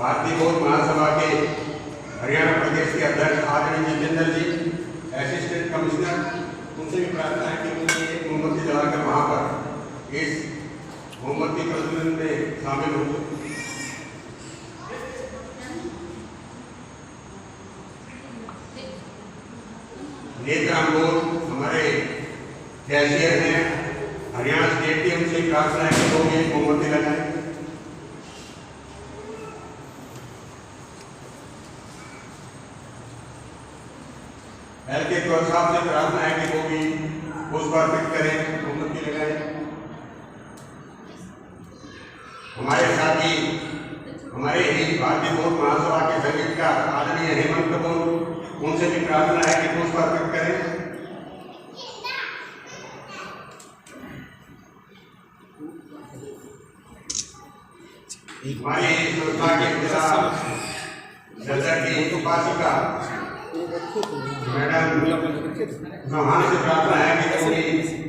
भारतीय बौद्ध महासभा के हरियाणा प्रदेश के अध्यक्ष आदरणीय जितेंद्र जी, असिस्टेंट कमिश्नर, उनसे भी प्रार्थना है कि उनकी एक मोमबत्ती जलाकर वहाँ पर इस मोमबत्ती प्रज्वलन में शामिल हो। नेत्र अंगोर हमारे कैशियर हैं हरियाणा स्टेट की, उनसे प्रार्थना है कि लोग एक मोमबत्ती लगाएं। एल.के. कौर साहब से प्रार्थना है कि वो भी पुष्प अर्पित करें, मोमबत्ती लगाएं। हमारे साथी हमारे ही भारतीय बौद्ध महासभा के संगीतकार आदरणीय हेमंत कपूर, उनसे भी प्रार्थना है कि पुष्प अर्पित करें। हमारी संस्था के जिला सदर की उपासिका मैडम चौहान से प्रार्थना है कि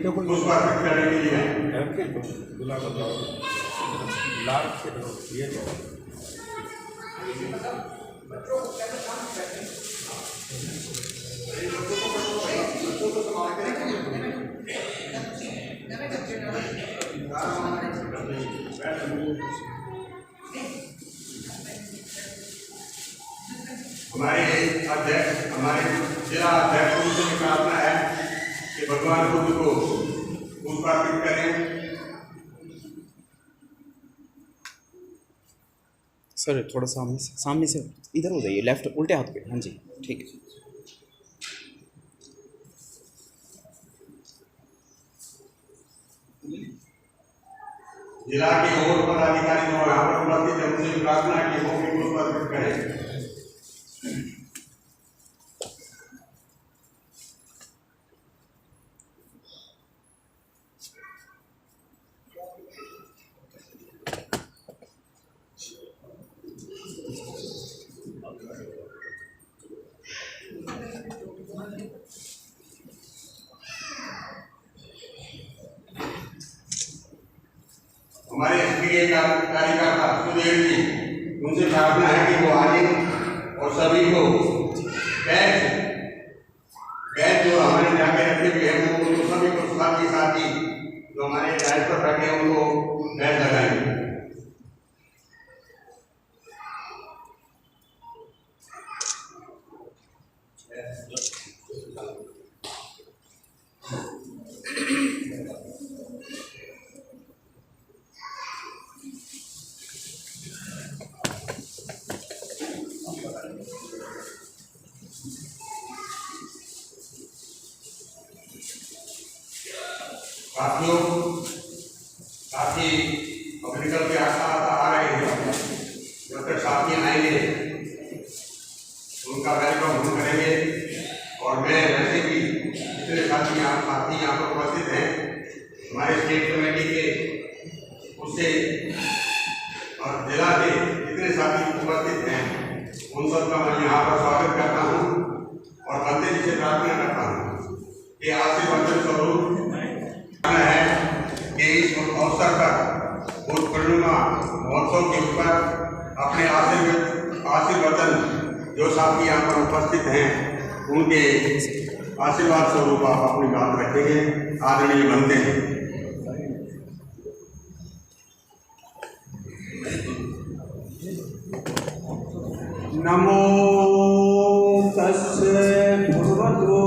पुष्प अर्पित करने के लिए हमारे अध्यक्ष हमारे जिला अध्यक्ष उनसे भी प्रार्थना है कि भगवान बुद्ध को पुष्प अर्पित करें। सर थोड़ा सामने से इधर हो जाइए, लेफ्ट उल्टे हाथ पे। हाँ जी ठीक है। जिला के और पदाधिकारी जो यहाँ पर उपस्थित है उनसे प्रार्थना है कि वो भी पुष्प अर्पित करें। हमारे सक्रिय कार्यकर्ता सुधीर जी, उनसे प्रार्थना है कि वो आगे और सभी को बैच जो हमारे जाके रखे हुए हैं उनको सभी को साथ ही जो हमारे डाइस पर बैठे हैं उनको बैच लगाएंगे। साथियों, साथी पब्लिकल के आसपास आ रहे हैं, जब तक साथी आएंगे उनका वेलकम हम करेंगे। और मैं वैसे भी जितने साथी यहाँ पर उपस्थित हैं हमारे स्टेट कमेटी के उससे और जिला के जितने साथी उपस्थित हैं उन सबका मैं यहाँ पर स्वागत करता हूँ और बंदे जी से प्रार्थना करता हूँ कि आशीर्वाद स्वरूप है कि इस अवसर पर बुद्ध पूर्णिमा महोत्सव के ऊपर अपने आशीर्वचन जो साथी यहाँ पर उपस्थित हैं उनके आशीर्वाद स्वरूप आप अपनी बात रखेंगे। आदरणीय बनते हैं। नमो तस्से भगवतो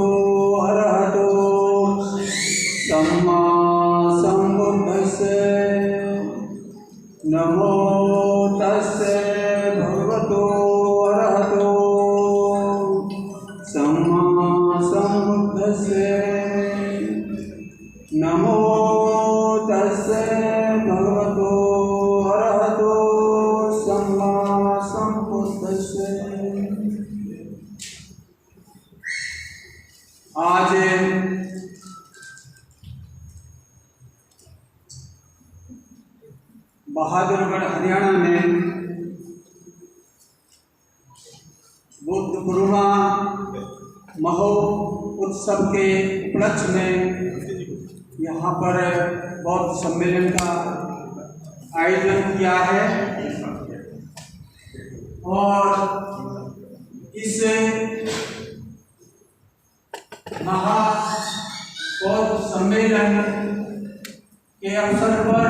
अरहतो सम्मा सम्बुद्धस्से। नमो तस्से भगवतो अरहतो सम्मा सम्बुद्धस्से। नमो तस्से भगवतो अरहतो सम्मा सम्बुद्धस्से। आज बहादुरगढ़ हरियाणा में बुद्ध पूर्णिमा महोत्सव के उपलक्ष्य में यहाँ पर बौद्ध सम्मेलन का आयोजन किया है। और इस महापौध सम्मेलन के अवसर पर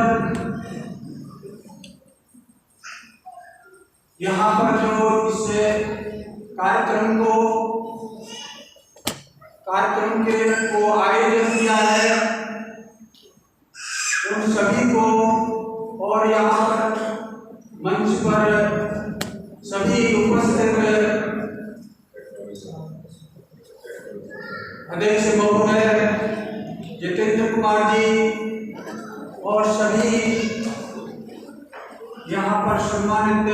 यहाँ पर जो इस कार्यक्रम को आयोजन किया है उन सभी को और यहाँ पर मंच पर सभी उपस्थित अध्यक्ष महोदय जितेंद्र कुमार जी और सभी यहाँ पर सम्मानित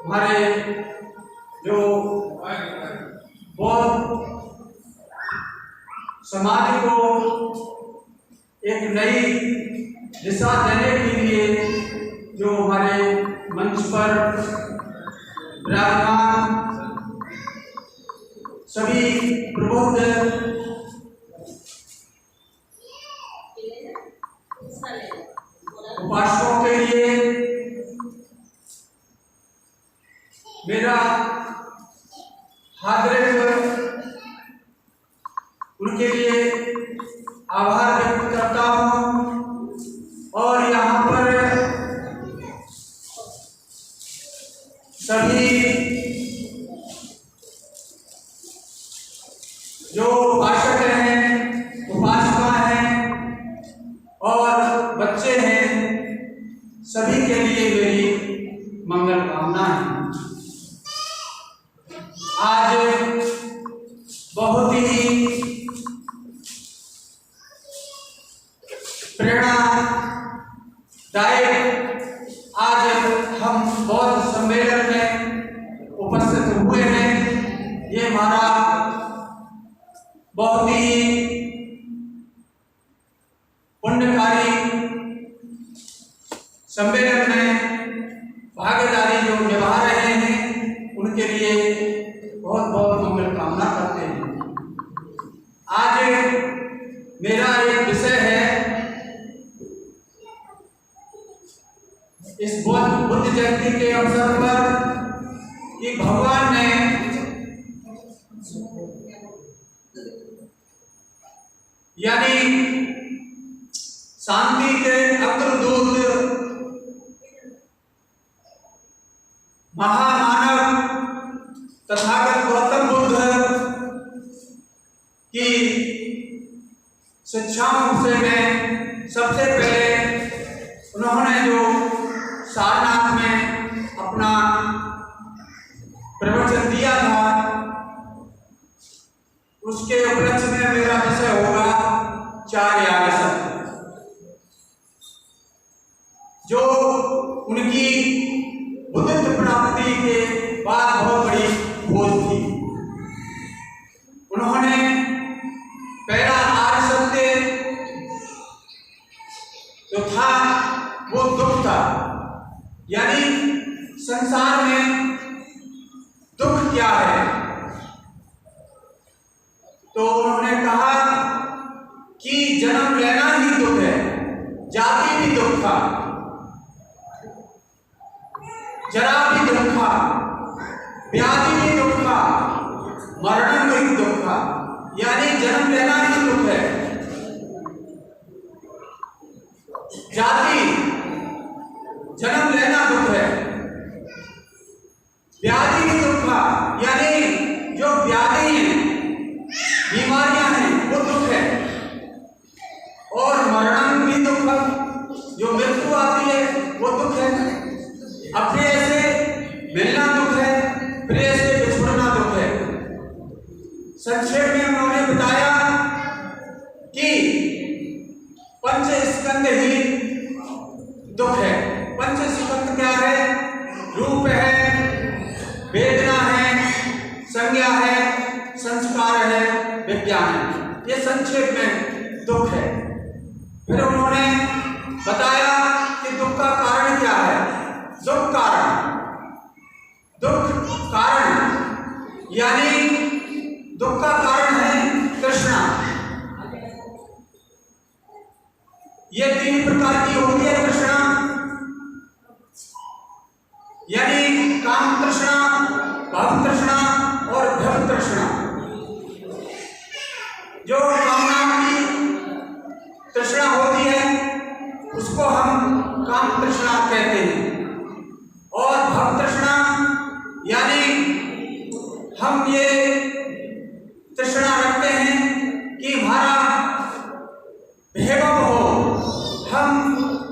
हमारे जो बहुत समाज को एक नई दिशा देने के लिए जो हमारे मंच पर विराजमान सभी प्रबुद्ध उपासकों के लिए मेरा हार्दिक उनके लिए आभार व्यक्त करता हूँ और यहाँ पर सभी जो उपासक हैं, उपासिका हैं और बच्चे हैं, सभी के लिए मेरी मंगल कामना है। आज बहुत ही प्रेरणादायक आज हम बौद्ध सम्मेलन में उपस्थित हुए हैं। ये हमारा बहुत ही पुण्यकारी सम्मेलन में भागीदारी जो निभा रहे हैं उनके लिए बहुत बहुत मंगल कामना करते हैं। आज मेरा एक विषय है इस बुद्ध जयंती के अवसर पर कि भगवान ने यानी शांति के अग्रदूत महामानव तथागत गौतम बुद्ध की शिक्षाओं से मैं सबसे पहले उन्होंने जो सारनाथ में अपना प्रवचन दिया था उसके उपलक्ष्य में मेरा विषय होगा चार याग सत्य, जो उनकी बुद्ध प्राप्ति के बाद बहुत बड़ी खोज थी। उन्होंने पहला आर्य सत्य जो था वो दुख था, यानी संसार में दुख क्या है। तो उन्होंने कहा कि जन्म लेना ही दुख है, जाति भी दुख था, जरा भी दुख था, व्याधि भी दुख था, मरण भी दुख था, यानी जन्म लेना ही दुख है। जाति जन्म लेना दुख है, व्याधि भी दुख था, यानी जो व्याधि है, बीमारियां हैं वो दुख है, और मरण भी दुख है, जो मृत्यु आती है वो दुख है, अपने से मिलना दुख है, प्रिय से बिछुड़ना दुख है। संक्षेप में उन्होंने बताया कि पंच स्कंद ही दुख है। पंच स्कंद क्या है? रूप है, वेदना है, संज्ञा है, संस्कार है, विज्ञान है। ये संक्षेप में दुख है। फिर उन्होंने बताया कि दुख का कारण क्या है। दुख कारण यानी दुख का कारण है तृष्णा। ये तीन प्रकार की होती है तृष्णा। तृष्णा रखते हैं कि हमारा वैभव हो, हम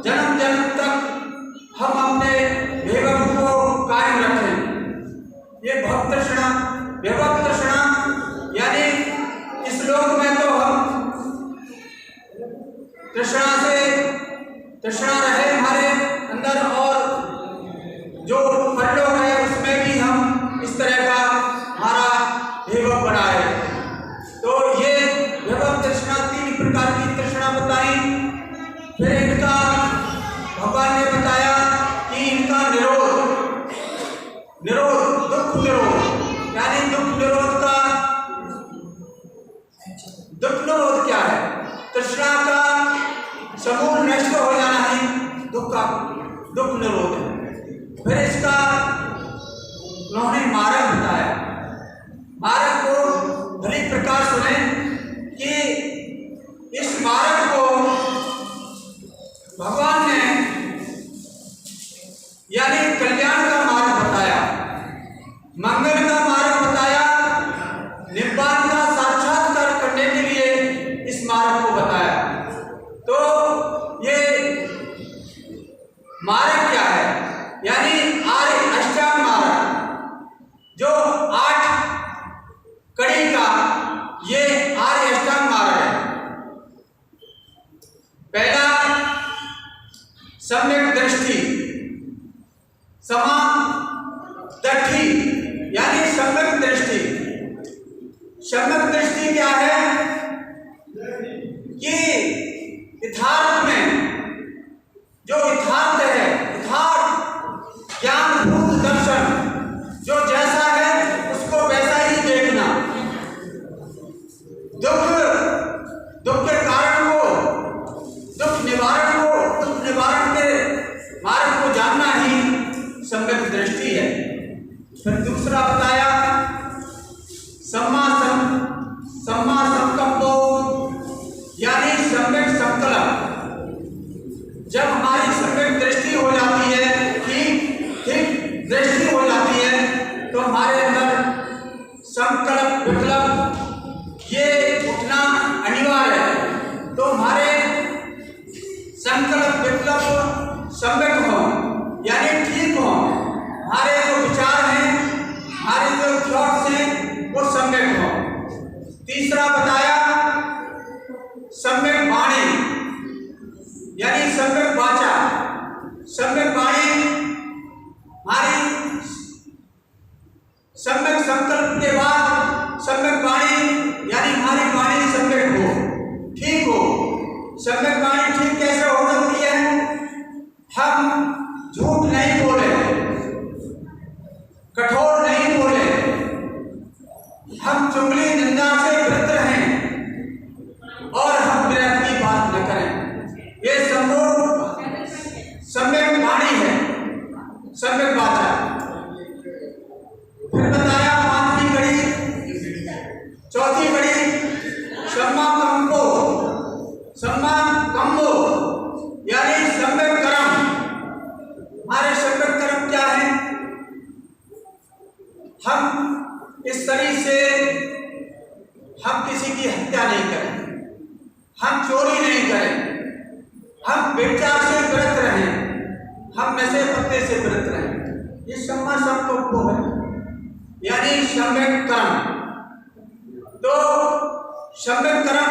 जन्म जन्म तक हम अपने वैभव को कायम रखें। ये भक्त तृष्णा, वैभव तृष्णा, यानी इस लोक में तो हम तृष्णा रहे हमारे अंदर, और जो परलोक है उसमें भी हम इस तरह का हमारा वैभव बनाए। तो ये वैभव तृष्णा 3 प्रकार की तृष्णा बताई। फिर इनका भगवान ने बताया कि इनका निरोध, दुख निरोध, यानी दुख निरोध क्या है? तृष्णा का समूल नष्ट हो जाना ही दुख निरोध है। फिर इसका उन्होंने मार्ग बताया। मार्ग को भली प्रकार सुने कि इस मार्ग को भगवान ने यानी कल्याण का मार्ग बताया, मंगल का मार्ग बताया, निब्बान का साक्षात्कार करने के लिए इस मार्ग को बताया। तो ये मार्ग क्या है? यानी आर्य अष्टांग मार्ग, जो 8 कड़ी का ये आर्य अष्टांग मार्ग है। पहला सम्यक दृष्टि, समादृष्टि, यानी सम्यक दृष्टि। सम्यक दृष्टि क्या है? कि यथार्थ में जो यथार्थ है, यथार्थ ज्ञान रूप दर्शन, जो जैसा है उसको वैसा ही देखना। दुख के कारण को, दुख निवारण के मार्ग को जानना ही सम्यक दृष्टि है। फिर दूसरा बताया सम्मा संकल्पो, यानी सम्यक संकल्प। जब हमारी सम्यक दृष्टि हो जाती है, ठीक दृष्टि हो जाती है, तो हमारे अंदर संकल्प विकल्प ये उठना अनिवार्य है। तो हमारे संकल्प विकल्प सम्यक हो, यानी ठीक हो। हमारे जो विचार हैं, हमारे जो थॉट्स हैं, वो सम्यक हो। तीसरा बताया सम्यक वाणी, यानी सम्यक वाचा। सम्यक वाणी हमारी सम्यक संकल्प के बाद सम्यक वाणी, यानी हमारी वाणी सम्यक हो, ठीक हो। सम्यक वाणी ठीक कैसे हो सकती है? हम झूठ नहीं बोले, कठोर नहीं बोले, हम चुगली निंदा से विरत रहें, और हम विरत की बात न करें। ये सम्यक वाणी है, सम्यक वाचा। फिर बताया 5वीं कड़ी, 4थी कड़ी सम्मा कंबो, यानी सम्यक कर्म। हमारे सम्यक कर्म क्या है? हम इस शरीर से हम किसी की हत्या नहीं करें, हम चोरी नहीं करें, हम व्यभिचार से विरत रहें, हम नशे पत्ते से विरत रहें। ये सम्मा संकल्प है, यानी सम्यक कर्म। तो सम्यक कर्म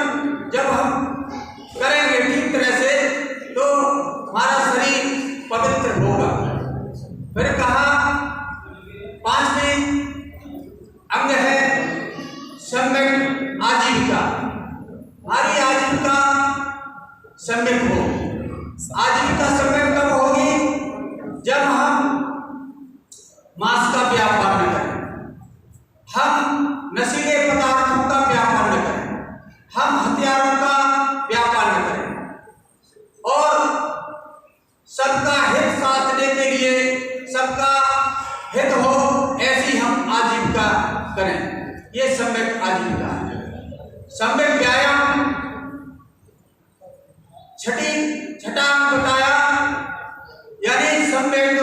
जब हम करेंगे ठीक तरह से, तो हमारा शरीर पवित्र होगा। फिर कहा 5वीं अंग है सम्यक आजीविका। हमारी आजीविका सम्यक हो। आजीविका सम्यक कब होगी? जब हम मांस का व्यापार न करें, हम नशीले पदार्थों का व्यापार न करें, हम हथियारों का व्यापार न करें, और सबका हित साधने के लिए, सबका हित हो ऐसी हम आजीविका करें। ये सम्यक आजीविका है। सम्यक व्यायाम छठा बताया, यानी सम्यक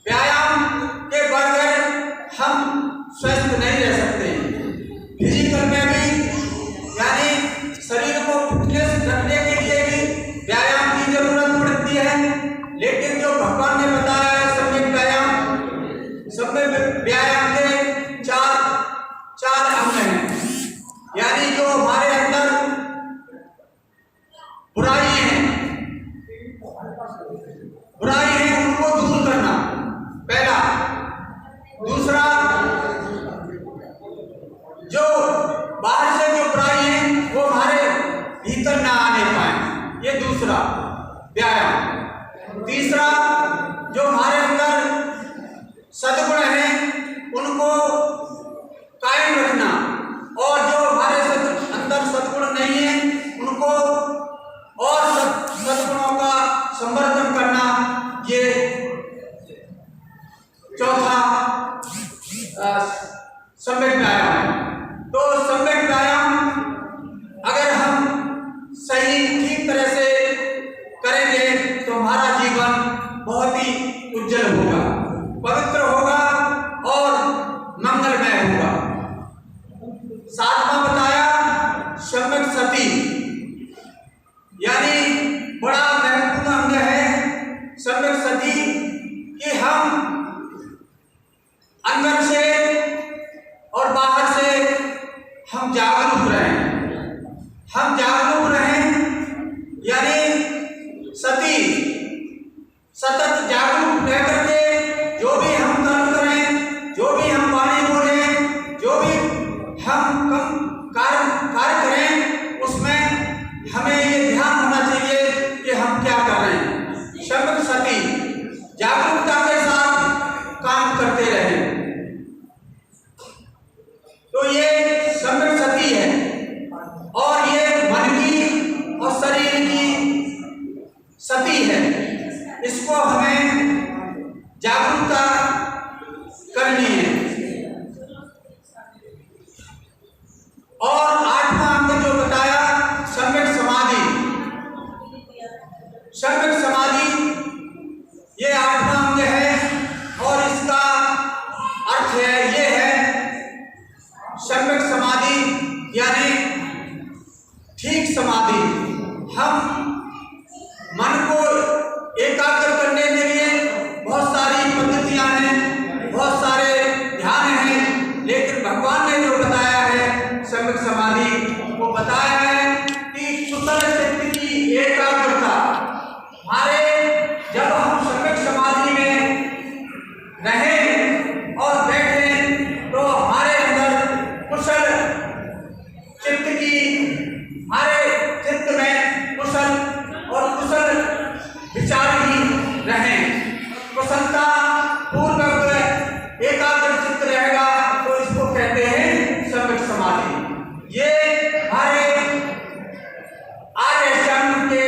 व्यायाम के बगैर हम स्वस्थ नहीं रह सकते। 4 अंग हैं, यानी जो हमारे अंदर बुराई है उनको दूर करना, पहला। दूसरा, जो बाहर से जो बुराई है वो हमारे भीतर ना आने पाए, ये दूसरा व्यायाम। तीसरा, जो हमारे अंदर सद्गुण है उनको कायम रखना, और जो हमारे अंदर सद्गुण नहीं है उनको और सद्गुणों का संवर्धन करना, ये चौथा सम्यक व्यायाम है। तो सम्यक व्यायाम अगर हम सही ठीक तरह से करेंगे तो हमारा जीवन बहुत ही उज्जवल होगा, पवित्र होगा और मंगलमय होगा। 7वां बताया सम्यक सती, यानी बड़ा महत्वपूर्ण अंग है सम्यक सती कि हम अंदर से और बाहर से हम जागरूक रहें, यानी सती सतत जागरूक रह करके जो भी हम कर्म करें, जो भी हम वाणी बोलें, जो भी हम कार्य करें, उसमें हमें ये ध्यान होना चाहिए कि हम क्या कर रहे हैं। सम्यक सती जागरूकता के साथ काम करते रहें, तो ये सम्यक सती है। और ये मन की और शरीर की सती है, इसको हमें जागरूकता करनी है। और 8वां अंग जो बताया सम्यक समाधि, सम्यक समाधि ये 8वां अंग है, और इसका अर्थ है ये है सम्यक समाधि यानी ठीक समाधि। हम मन को एकाग्र करने के लिए बहुत सारी पद्धतियां हैं, बहुत सारे ध्यान हैं, लेकिन भगवान ने जो बताया है सम्यक समाधि, वो बताया है कि कुशल चित्त की एकाग्रता। हमारे जब हम सम्यक समाधि में रहें और बैठें तो हमारे अंदर कुशल चित्त की, हमारे चित्त में कुशल और कुशल विचार ही रहें, कुशलता पूर्वक एकाग्र चित्त रहेगा, तो इसको कहते हैं सम्यक समाधि। ये हमारे आर्य अष्टांग के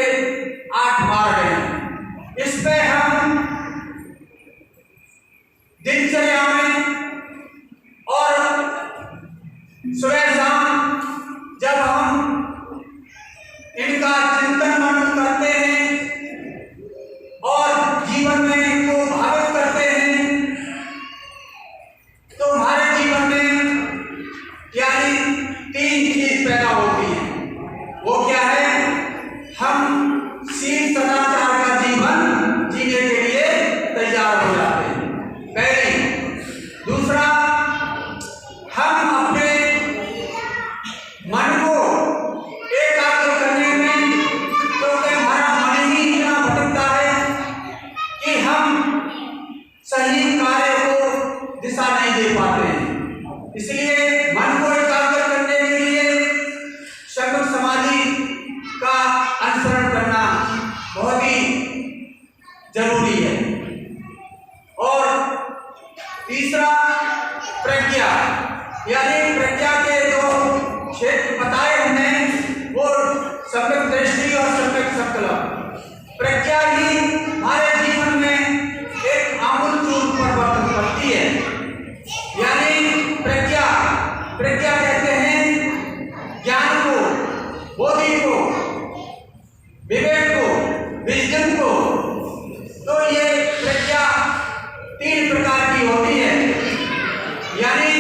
8 मार्ग हैं। इस पे हम दिनचर्या में और सुबह शाम जब हम इनका चिंतन मनन करते हैं और जीवन में इनको भावित करते हैं, तो हमारे जीवन में यानी 3 चीज पैदा होती है। वो क्या है? हम शील सदाचार का जीवन जीने के लिए तैयार हो जाते हैं, पहली। दूसरा, हम अपने मन को एकाग्र करने में, क्योंकि हमारा मन ही इतना भटकता है कि हम सही कार्य को दिशा नहीं दे पाते हैं। इसलिए मन को एकाग्र करने के लिए सम्यक समाधि का अनुसरण करना बहुत ही जरूरी है। और तीसरा, प्रज्ञा, यानी प्रज्ञा के जो क्षेत्र बताए हमने, वो सम्यक दृष्टि और सम्यक संकल्प। प्रज्ञा ही हमारे जीवन में एक आमूलचूल परिवर्तन करती है। यानी प्रज्ञा कहते हैं ज्ञान को, बुद्धि को, विवेक को, विजडम को। तो ये प्रज्ञा 3 प्रकार की होती है, यानी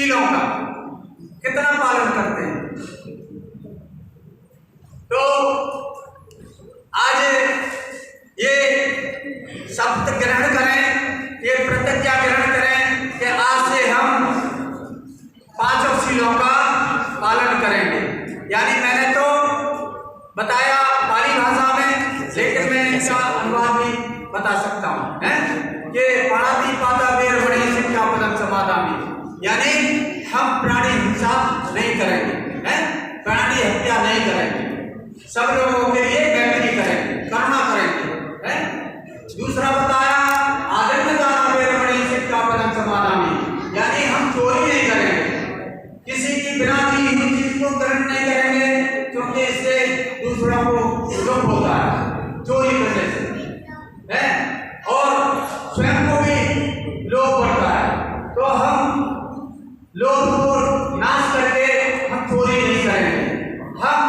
शीलों का कितना पालन करते हैं। तो आज ये शब्द ग्रहण करें, ये प्रतिज्ञा ग्रहण करें कि आज से हम 5 शीलों का पालन करेंगे। यानी मैंने तो बताया पाली भाषा में, लेकिन मैं इसका अनुवाद भी बता सकता हूँ कि पाणाति पाता वेरमणि शिक्षापदं समादामि, यानी हम प्राणी हिंसा नहीं करेंगे, प्राणी हत्या नहीं करेंगे, सब लोगों के लिए मैत्री करेंगे, करुणा करेंगे। दूसरा बताया आदन्यदान वेरमणि शिक्षापदं समादामि, यानी हम चोरी नहीं करेंगे, किसी की बिना दी हुई चीज को ग्रहण नहीं करेंगे, क्योंकि इससे दूसरों को दुख होता है चोरी करने से, और स्वयं को भी लोभ बढ़ता है। तो हम लोभ को नाश करके हम चोरी नहीं करेंगे, हम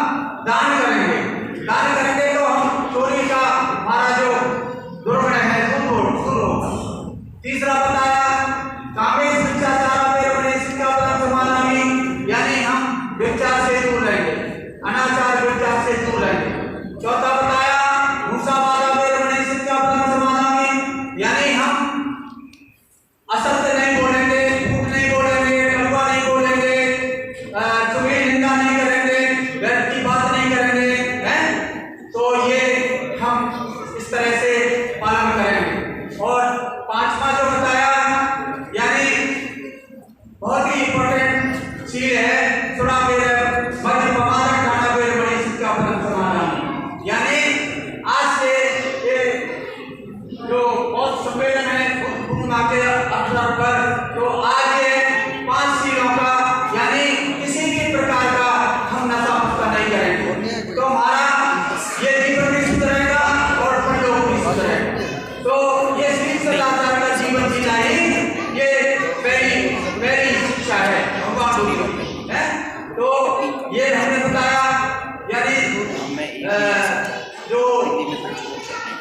दान करेंगे। दान करेंगे तो हम चोरी का हमारा जो दुर्गुण है वो दूर होगा। तीसरा बताया कामेश मिथ्याचार वेरमणि शिक्षापदं समादामि, यानी हम व्यभिचार से दूर रहेंगे, अनाचार व्यभिचार से दूर रहेंगे। चौथा बताया मूसावाद वेरमणि शिक्षापदं समादामि, यानी हम असत्य नहीं बोलेंगे, झूठ नहीं बोलेंगे, कड़वा नहीं बोलेंगे, चुगली निंदा नहीं करेंगे, व्यर्थ की बात नहीं करेंगे, तो ये हम इस तरह से पालन करेंगे। और 5वां जो बताया, यानी बहुत ही इंपॉर्टेंट चीज है, सुना मध्य पमारक ठाना वेरमणि शिक्षापदं समादामि, यानी आज से ये जो बहुत सम्मेलन है पूर्णिमा के अवसर पर, तो आज ये 5 शीलों का, यानी किसी भी प्रकार का हम नशा पस्ता नहीं करेंगे, तो हमारा ये जीवन भी शुद्ध रहेगा और परलोक भी शुद्ध रहेगा। तो ये श्री सदाचार का जीवन जीना ही ये मेरी शिक्षा है भगवान की, है। तो ये हमने बताया, यानी जो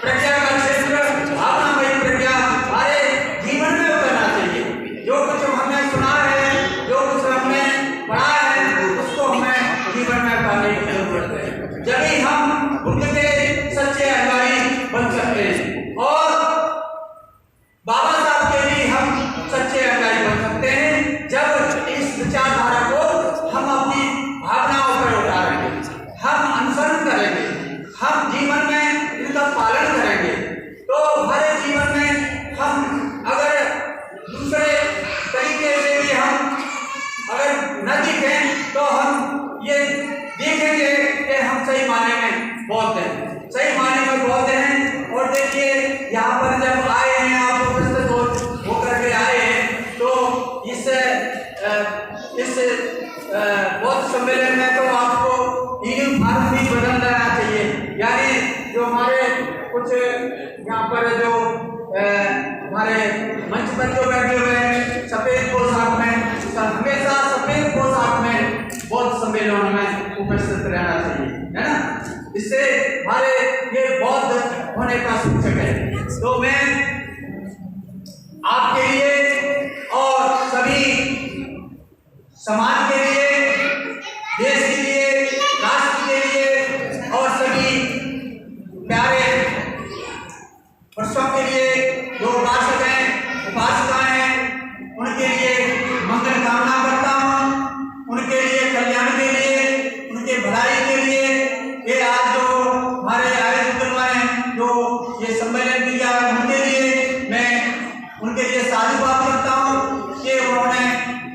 प्रज्ञा का क्षेत्र, भावनामयी प्रज्ञा हमारे जीवन में उतरना चाहिए। जो कुछ हमने सुना है, जो कुछ हमने पढ़ा है, उसको हमें जीवन में उतारने की जरूरत है, जब ही हम बुद्ध के सच्चे अनुयायी बन सकते हैं, और बाबा साहब के भी हम सच्चे अनुयायी बन सकते हैं, जब इस विचारधारा को हम अपनी भावनाओं पर उतारेंगे, हम अनुसरण करेंगे, हम जीवन में इनका पालन करेंगे। तो हमारे जीवन में हम अगर दूसरे तरीके से भी हम अगर न दिखें, तो हम ये देखेंगे कि हम सही मायने में बौद्ध हैं, सही मायने में बौद्ध हैं। और देखिए यहाँ पर जब आए हैं, आप उपस्थित होकर के आए हैं, तो इस बौद्ध सम्मेलन में तो आपको यूनिफॉर्म भी बदल लेना चाहिए। यानी जो हमारे कुछ यहाँ पर जो हमारे मंच पर जो बैठे हुए हैं सफेद पोशाक में, हमेशा सफेद पोशाक में बौद्ध सम्मेलन में उपस्थित रहना चाहिए, है ना। इससे हमारे ये बौद्ध होने का सूचक है। तो मैं आपके लिए और सभी समाज के लिए, देश के लिए, राष्ट्र के लिए और सभी प्यारे वर्षों के लिए जो उपासक हैं, उपासिकाएं हैं, उनके लिए मंगल कामना करता हूँ, उनके लिए कल्याण के लिए, उनके भलाई के लिए। ये आज जो हमारे आयोजक हैं, जो ये सम्मेलन किया है, उनके लिए मैं उनके लिए साधुवाद करता हूँ कि उन्होंने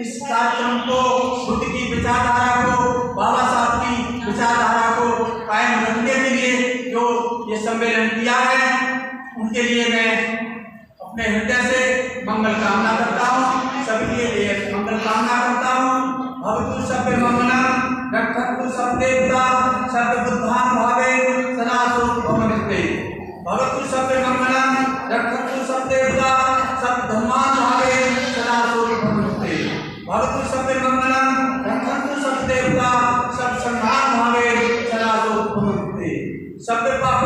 इस कार्यक्रम को, बुद्ध की विचारधारा को, बाबा साहब की विचारधारा को कायम रखने के लिए जो ये सम्मेलन किया है, उनके लिए मैं अपने हृदय से मंगल कामना करता हूँ, सभी के लिए मंगल कामना करता हूँ। भवतु सभ्य मंगलम, रक्षन्तु सब देवता, सब बुद्धान भावे सदा सुखमस्ते। भवतु सभ्य मंगलम, रक्षन्तु सब देवता, सब धर्मान भावे सदा सुखमस्ते। भवतु सभ्य मंगलम, रक्षन्तु सब देवता, सब संघान भावे सदा सुखमस्ते। सभ्य पाप